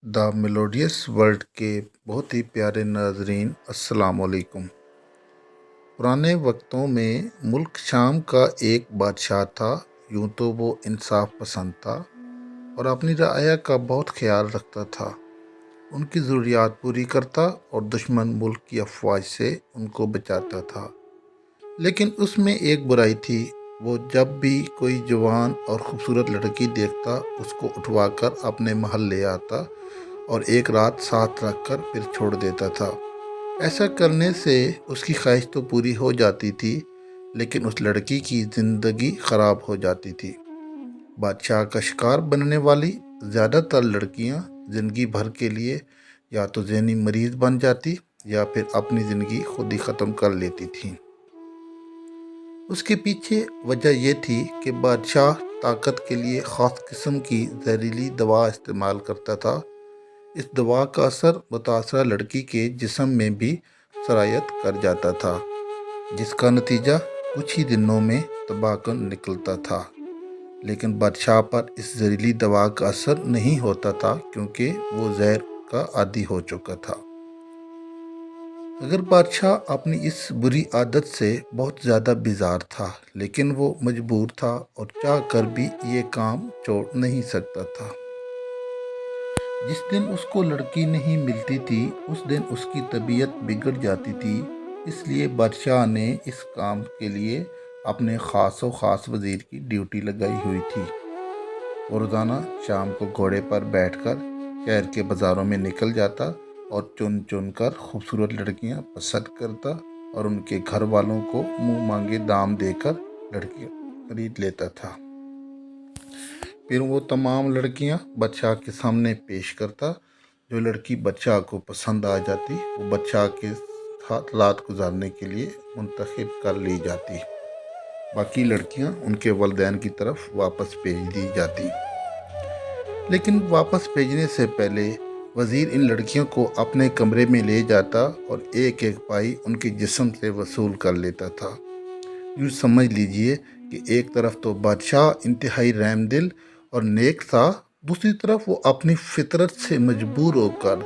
دا melodious world کے بہت ہی پیارے ناظرین، السلام علیکم۔ پرانے وقتوں میں ملک شام کا ایک بادشاہ تھا۔ یوں تو وہ انصاف پسند تھا اور اپنی رعایا کا بہت خیال رکھتا تھا، ان کی ضروریات پوری کرتا اور دشمن ملک کی افواج سے ان کو بچاتا تھا۔ لیکن اس میں ایک برائی تھی، وہ جب بھی کوئی جوان اور خوبصورت لڑکی دیکھتا اس کو اٹھوا کر اپنے محل لے آتا اور ایک رات ساتھ رکھ کر پھر چھوڑ دیتا تھا۔ ایسا کرنے سے اس کی خواہش تو پوری ہو جاتی تھی، لیکن اس لڑکی کی زندگی خراب ہو جاتی تھی۔ بادشاہ کا شکار بننے والی زیادہ تر لڑکیاں زندگی بھر کے لیے یا تو ذہنی مریض بن جاتی یا پھر اپنی زندگی خود ہی ختم کر لیتی تھیں۔ اس کے پیچھے وجہ یہ تھی کہ بادشاہ طاقت کے لیے خاص قسم کی زہریلی دوا استعمال کرتا تھا۔ اس دوا کا اثر متاثرہ لڑکی کے جسم میں بھی سرایت کر جاتا تھا، جس کا نتیجہ کچھ ہی دنوں میں تباہ کن نکلتا تھا۔ لیکن بادشاہ پر اس زہریلی دوا کا اثر نہیں ہوتا تھا، کیونکہ وہ زہر کا عادی ہو چکا تھا۔ اگر بادشاہ اپنی اس بری عادت سے بہت زیادہ بیزار تھا، لیکن وہ مجبور تھا اور چاہ کر بھی یہ کام چھوڑ نہیں سکتا تھا۔ جس دن اس کو لڑکی نہیں ملتی تھی، اس دن اس کی طبیعت بگڑ جاتی تھی۔ اس لیے بادشاہ نے اس کام کے لیے اپنے خاص و خاص وزیر کی ڈیوٹی لگائی ہوئی تھی۔ وہ روزانہ شام کو گھوڑے پر بیٹھ کر شہر کے بازاروں میں نکل جاتا اور چن چن کر خوبصورت لڑکیاں پسند کرتا اور ان کے گھر والوں کو منہ مانگے دام دے کر لڑکیاں خرید لیتا تھا۔ پھر وہ تمام لڑکیاں بادشاہ کے سامنے پیش کرتا۔ جو لڑکی بادشاہ کو پسند آ جاتی وہ بادشاہ کے ساتھ رات گزارنے کے لیے منتخب کر لی جاتی۔ باقی لڑکیاں ان کے والدین کی طرف واپس بھیج دی جاتی۔ لیکن واپس بھیجنے سے پہلے وزیر ان لڑکیوں کو اپنے کمرے میں لے جاتا اور ایک ایک پائی ان کے جسم سے وصول کر لیتا تھا۔ یوں سمجھ لیجئے کہ ایک طرف تو بادشاہ انتہائی رحم دل اور نیک تھا، دوسری طرف وہ اپنی فطرت سے مجبور ہو کر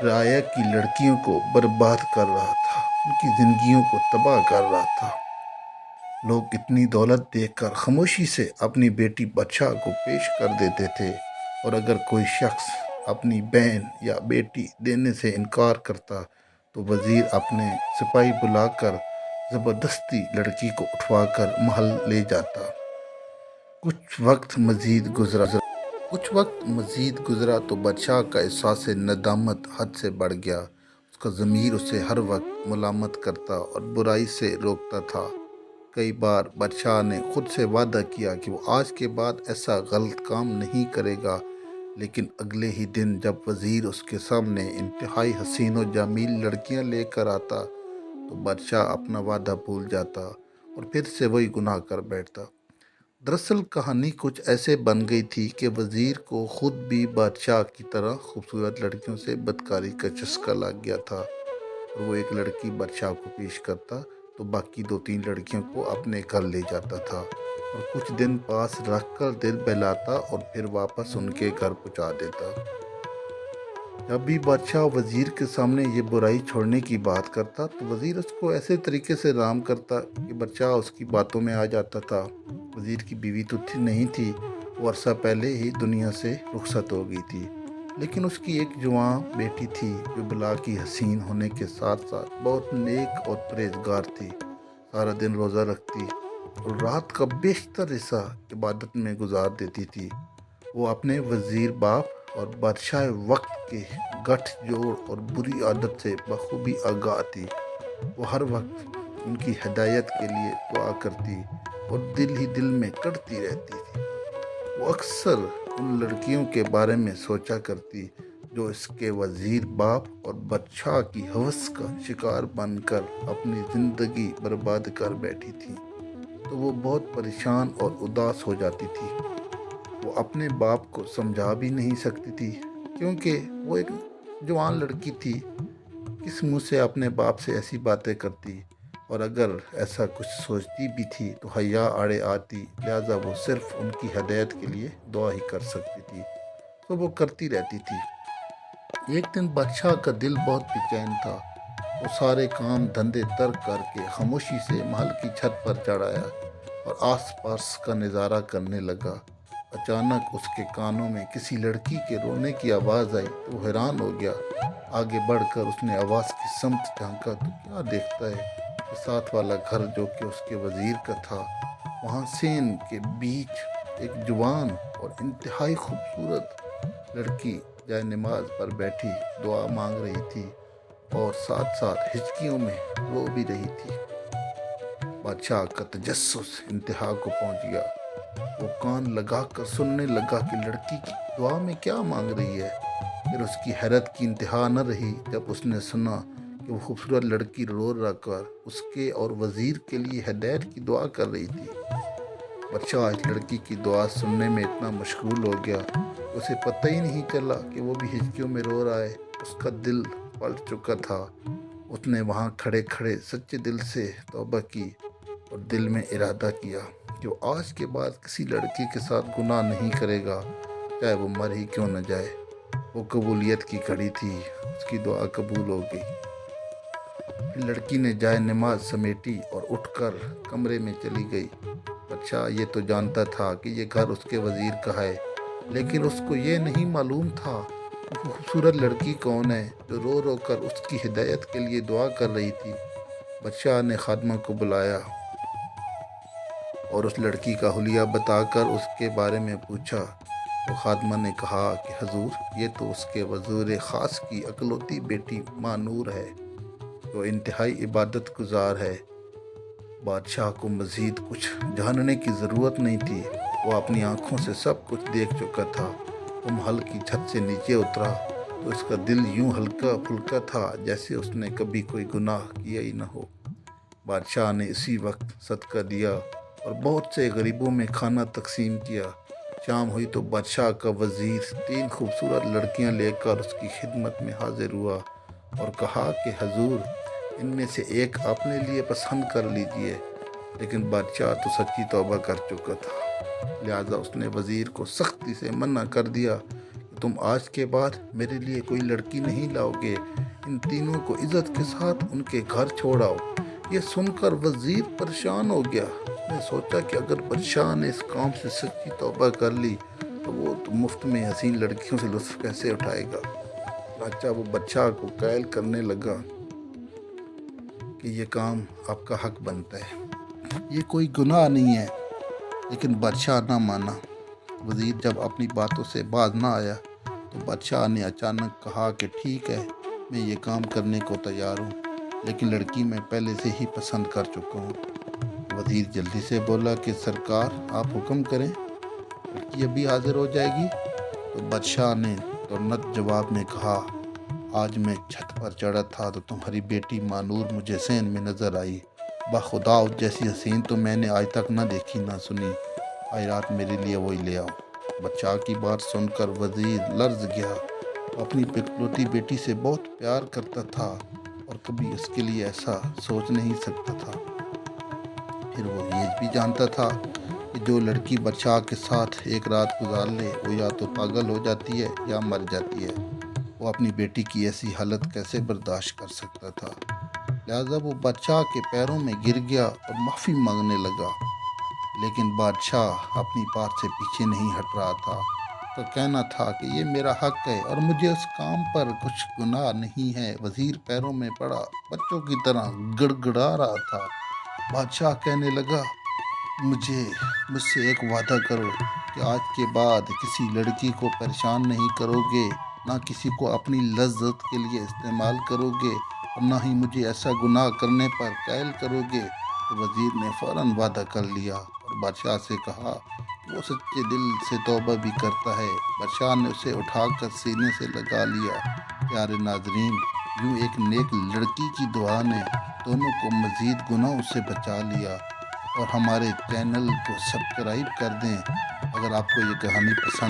رعایا کی لڑکیوں کو برباد کر رہا تھا، ان کی زندگیوں کو تباہ کر رہا تھا۔ لوگ اتنی دولت دیکھ کر خاموشی سے اپنی بیٹی بادشاہ کو پیش کر دیتے تھے، اور اگر کوئی شخص اپنی بہن یا بیٹی دینے سے انکار کرتا تو وزیر اپنے سپاہی بلا کر زبردستی لڑکی کو اٹھوا کر محل لے جاتا۔ کچھ وقت مزید گزرا تو بادشاہ کا احساس ندامت حد سے بڑھ گیا۔ اس کا ضمیر اسے ہر وقت ملامت کرتا اور برائی سے روکتا تھا۔ کئی بار بادشاہ نے خود سے وعدہ کیا کہ وہ آج کے بعد ایسا غلط کام نہیں کرے گا، لیکن اگلے ہی دن جب وزیر اس کے سامنے انتہائی حسین و جمیل لڑکیاں لے کر آتا تو بادشاہ اپنا وعدہ بھول جاتا اور پھر سے وہی گناہ کر بیٹھتا۔ دراصل کہانی کچھ ایسے بن گئی تھی کہ وزیر کو خود بھی بادشاہ کی طرح خوبصورت لڑکیوں سے بدکاری کا چسکا لگ گیا تھا، اور وہ ایک لڑکی بادشاہ کو پیش کرتا تو باقی 2-3 لڑکیوں کو اپنے گھر لے جاتا تھا اور کچھ دن پاس رکھ کر دل بہلاتا اور پھر واپس ان کے گھر پہنچا دیتا۔ جب بھی بادشاہ وزیر کے سامنے یہ برائی چھوڑنے کی بات کرتا تو وزیر اس کو ایسے طریقے سے رام کرتا کہ بادشاہ اس کی باتوں میں آ جاتا تھا۔ وزیر کی بیوی تو نہیں تھی، وہ عرصہ پہلے ہی دنیا سے رخصت ہو گئی تھی، لیکن اس کی ایک جوان بیٹی تھی جو بلا کی حسین ہونے کے ساتھ ساتھ بہت نیک اور پرہیزگار تھی۔ سارا دن روزہ رکھتی اور رات کا بیشتر حصہ عبادت میں گزار دیتی تھی۔ وہ اپنے وزیر باپ اور بادشاہ وقت کے گٹھ جوڑ اور بری عادت سے بخوبی آگاہ تھی۔ وہ ہر وقت ان کی ہدایت کے لیے دعا کرتی اور دل ہی دل میں کڑتی رہتی تھی۔ وہ اکثر ان لڑکیوں کے بارے میں سوچا کرتی جو اس کے وزیر باپ اور بادشاہ کی ہوس کا شکار بن کر اپنی زندگی برباد کر بیٹھی تھیں، تو وہ بہت پریشان اور اداس ہو جاتی تھی۔ وہ اپنے باپ کو سمجھا بھی نہیں سکتی تھی، کیونکہ وہ ایک جوان لڑکی تھی، کس منہ سے اپنے باپ سے ایسی باتیں کرتی، اور اگر ایسا کچھ سوچتی بھی تھی تو حیا آڑے آتی، لہٰذا وہ صرف ان کی ہدایت کے لیے دعا ہی کر سکتی تھی، تو وہ کرتی رہتی تھی۔ ایک دن بادشاہ کا دل بہت بے چین تھا۔ وہ سارے کام دھندے ترک کر کے خاموشی سے محل کی چھت پر چڑھ آیا اور آس پاس کا نظارہ کرنے لگا۔ اچانک اس کے کانوں میں کسی لڑکی کے رونے کی آواز آئی تو وہ حیران ہو گیا۔ آگے بڑھ کر اس نے آواز کی سمت جھانکا تو کیا دیکھتا ہے کہ ساتھ والا گھر جو کہ اس کے وزیر کا تھا، وہاں سین کے بیچ ایک جوان اور انتہائی خوبصورت لڑکی جائے نماز پر بیٹھی دعا مانگ رہی تھی اور ساتھ ساتھ ہچکیوں میں رو بھی رہی تھی۔ بادشاہ کا تجسس انتہا کو پہنچ گیا۔ وہ کان لگا کر سننے لگا کہ لڑکی کی دعا میں کیا مانگ رہی ہے۔ پھر اس کی حیرت کی انتہا نہ رہی جب اس نے سنا کہ وہ خوبصورت لڑکی رو رو کر اس کے اور وزیر کے لیے ہدایت کی دعا کر رہی تھی۔ بادشاہ اس لڑکی کی دعا سننے میں اتنا مشغول ہو گیا کہ اسے پتہ ہی نہیں چلا کہ وہ بھی ہچکیوں میں رو رہا ہے۔ اس کا دل پلٹ چکا تھا۔ اس نے وہاں کھڑے کھڑے سچے دل سے توبہ کی اور دل میں ارادہ کیا کہ وہ آج کے بعد کسی لڑکی کے ساتھ گناہ نہیں کرے گا، چاہے وہ مر ہی کیوں نہ جائے۔ وہ قبولیت کی گھڑی تھی، اس کی دعا قبول ہو گئی۔ پھر لڑکی نے جائے نماز سمیٹی اور اٹھ کر کمرے میں چلی گئی۔ بادشاہ یہ تو جانتا تھا کہ یہ گھر اس کے وزیر کا ہے، لیکن اس کو یہ نہیں معلوم تھا وہ خوبصورت لڑکی کون ہے جو رو رو کر اس کی ہدایت کے لیے دعا کر رہی تھی۔ بادشاہ نے خادمہ کو بلایا اور اس لڑکی کا حلیہ بتا کر اس کے بارے میں پوچھا۔ تو خادمہ نے کہا کہ حضور، یہ تو اس کے وزیر خاص کی اکلوتی بیٹی ماں نور ہے جو انتہائی عبادت گزار ہے۔ بادشاہ کو مزید کچھ جاننے کی ضرورت نہیں تھی، وہ اپنی آنکھوں سے سب کچھ دیکھ چکا تھا۔ وہ محل کی چھت سے نیچے اترا تو اس کا دل یوں ہلکا پھلکا تھا جیسے اس نے کبھی کوئی گناہ کیا ہی نہ ہو۔ بادشاہ نے اسی وقت صدقہ دیا اور بہت سے غریبوں میں کھانا تقسیم کیا۔ شام ہوئی تو بادشاہ کا وزیر 3 خوبصورت لڑکیاں لے کر اس کی خدمت میں حاضر ہوا اور کہا کہ حضور، ان میں سے ایک اپنے لیے پسند کر لیجئے۔ لیکن بادشاہ تو سچی توبہ کر چکا تھا، لہذا اس نے وزیر کو سختی سے منع کر دیا کہ تم آج کے بعد میرے لیے کوئی لڑکی نہیں لاؤ گے، ان تینوں کو عزت کے ساتھ ان کے گھر چھوڑ آؤ۔ یہ سن کر وزیر پریشان ہو گیا۔ اس نے سوچا کہ اگر بادشاہ نے اس کام سے سچی توبہ کر لی تو وہ تو مفت میں حسین لڑکیوں سے لطف کیسے اٹھائے گا۔ وہ بادشاہ کو قائل کرنے لگا کہ یہ کام آپ کا حق بنتا ہے، یہ کوئی گناہ نہیں ہے۔ لیکن بادشاہ نہ مانا۔ وزیر جب اپنی باتوں سے باز نہ آیا تو بادشاہ نے اچانک کہا کہ ٹھیک ہے، میں یہ کام کرنے کو تیار ہوں، لیکن لڑکی میں پہلے سے ہی پسند کر چکا ہوں۔ وزیر جلدی سے بولا کہ سرکار آپ حکم کریں، لڑکی ابھی حاضر ہو جائے گی۔ تو بادشاہ نے ترنت جواب میں کہا، آج میں چھت پر چڑھا تھا تو تمہاری بیٹی ماں نور مجھے صحن میں نظر آئی۔ بخدا اس جیسی حسین تو میں نے آج تک نہ دیکھی نہ سنی، آج رات میرے لیے وہی لے آؤ۔ بادشاہ کی بات سن کر وزیر لرز گیا۔ وہ اپنی اکلوتی بیٹی سے بہت پیار کرتا تھا اور کبھی اس کے لیے ایسا سوچ نہیں سکتا تھا۔ پھر وہ یہ بھی جانتا تھا کہ جو لڑکی بادشاہ کے ساتھ ایک رات گزار لے وہ یا تو پاگل ہو جاتی ہے یا مر جاتی ہے۔ وہ اپنی بیٹی کی ایسی حالت کیسے برداشت کر سکتا تھا؟ لہذا وہ بادشاہ کے پیروں میں گر گیا اور معافی مانگنے لگا۔ لیکن بادشاہ اپنی بات سے پیچھے نہیں ہٹ رہا تھا۔ اس کا کہنا تھا کہ یہ میرا حق ہے اور مجھے اس کام پر کچھ گناہ نہیں ہے۔ وزیر پیروں میں پڑا بچوں کی طرح گڑ گڑا رہا تھا۔ بادشاہ کہنے لگا، مجھ سے ایک وعدہ کرو کہ آج کے بعد کسی لڑکی کو پریشان نہیں کرو گے، نہ کسی کو اپنی لذت کے لیے استعمال کرو گے اور نہ ہی مجھے ایسا گناہ کرنے پر قائل کرو گے۔ تو وزیر نے فوراً وعدہ کر لیا اور بادشاہ سے کہا کہ وہ سچے دل سے توبہ بھی کرتا ہے۔ بادشاہ نے اسے اٹھا کر سینے سے لگا لیا۔ پیارے ناظرین، یوں ایک نیک لڑکی کی دعا نے دونوں کو مزید گناہوں سے بچا لیا۔ اور ہمارے چینل کو سبسکرائب کر دیں اگر آپ کو یہ کہانی پسند